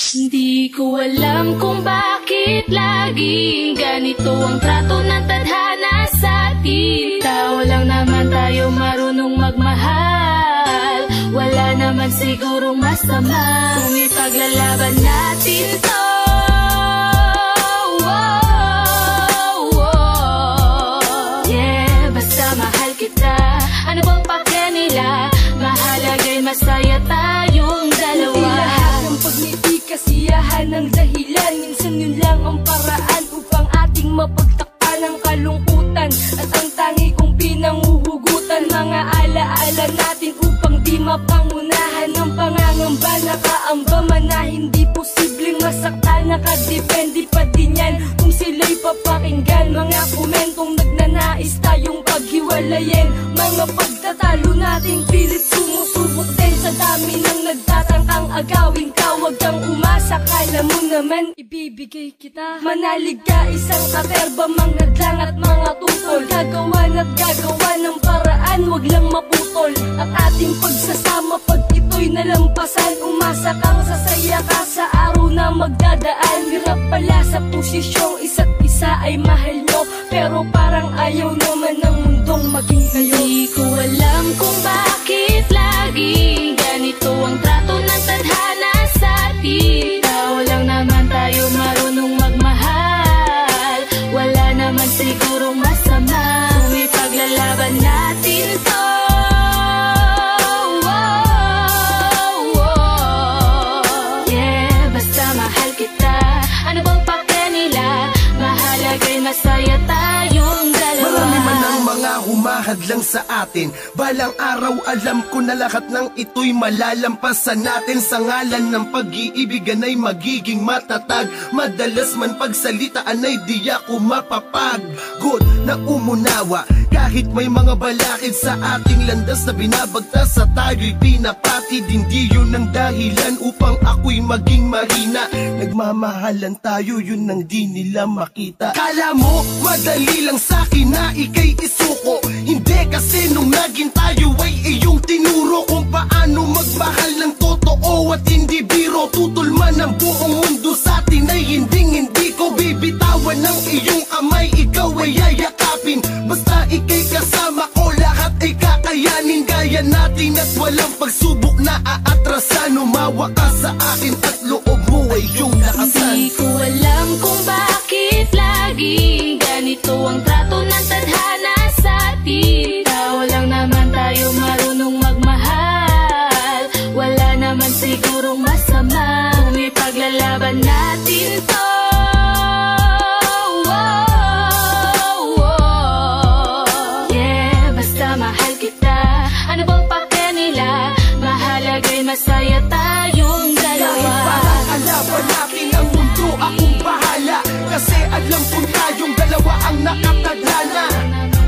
Hindi ko alam kung bakit laging ganito ang trato ng tadhana sa atin. Tao lang naman tayo, marunong magmahal. Wala naman sigurong masama kung ipaglalaban natin to. Yeah, basta mahal kita. Ano bang pakya nila? Mahalaga'y masaya tayong dalawa. Hindi lahat ng pagngiti kasiyahan ng dahilan. Minsan yun lang ang paraan upang ating mapagtakpan ang kalungkutan. At ang tangi kong pinanguhugutan, mga alaala natin upang di mapangunahan ng pangangamba. Nakaamba man na hindi posibleng masaktan. Nakadepende pa din yan kung sila'y papakinggan. Mga komentong nagnanais tayong paghiwalayin. Mga pagtatalo natin pilit sumusubok din. Sa dami ng nagtatangkang agawin ka, wag kang umasa. Kala mo naman ibibigay kita. Manalig ka, isang katerba, mga dlang at mga tutol. Gagawan at gagawa ng paraan, wag lang maputol ang ating pagsasama pag ito'y nalampasan. Umasa kang sasaya ka sa araw na magdadaan. Hirap pala sa posisyong isa't isa ay mahal nyo, pero parang ayaw naman ng mundong maging kayo. Di ko alam kung bakit laging ganito ang trato ng tadhana sa atin. Tao lang naman tayo, marunong magmahal. Wala naman sigurong masama kung ipaglalaban natin to. Yeah, basta mahal kita. Ano bang pakya nila? Mahalaga'y masaya tayong dalawa. Marami man ang mga humahadlang sa atin. Balang araw alam ko na lahat ng ito'y malalampasan natin. Sa ngalan ng pag-iibigan ay magiging matatag. Madalas man pagsalitaan ay di ako mapapagod na umunawa. Kahit may mga balakid sa ating landas na binabagtas sa tayo'y pinapatid. Hindi yun ang dahilan upang ako'y maging mahina. Nagmamahalan tayo, yun ang di nila makita. Kala mo madali lang sa'kin na ika'y isuko. Hindi kasi nung naging tayo ay iyong tinuro kung paano magmahal ng totoo at hindi biro. Tutulman ang buong mundo sa'tin ay hindi ko bibitawan ng iyong kamay. Ikaw ay yayakapin, basta ika'y kasama ko, lahat ay kakayanin. Gaya natin at walang pagsubok na aatrasan. Umawa ka sa akin at loob mo ay iyong lakasan. Hindi ko alam kung bakit laging ganito ang trato ng tadhana sa atin. Tao lang naman tayo, marunong magmahal. Wala naman sigurong masama kung ipaglalaban natin to. Yeah, basta mahal kita. Ano bang pakya nila? Mahalaga'y masaya tayong dalawa. Kahit parang alaban natin ang mundo, akong bahala. Kasi alam ko tayong dalawa ang nakatadhana.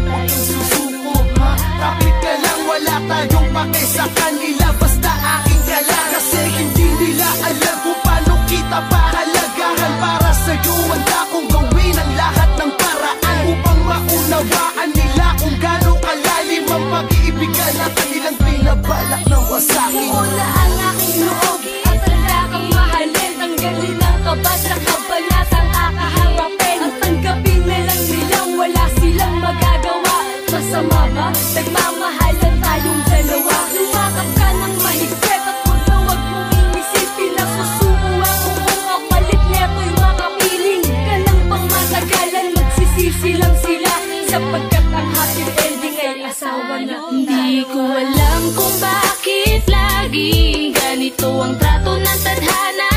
Huwag kang susuko ha, kapit ka lang, wala tayong pake sa kanila. Basta aking ka lang. Kasi hindi nila alam kung paano kita pahalagahan. Para sa'yo handa kong gawin ang lahat ng paraan upang maunawaan nila kung gaano kalalim ang pag-iibigan at kanilang pinabalak na wasakin. Muna ang aking loob at tanda kang mahalin. Tanggalin ang kaba sa kabanatang kakaharapin. At tanggapin na lang nilang wala silang magagawa. Masama ba? Nagmamahalan tayong dalawa. Lumakap ka ng mahigpit at huwag na huwag mong inisipin na susuko ako kung ang palit neto'y makapiling ka ng pangmatagalan. Magsisisi lang sila sapagkat ang happy ending ay asawa na. Hindi ko alam kung bakit laging ganito ang trato ng tadhana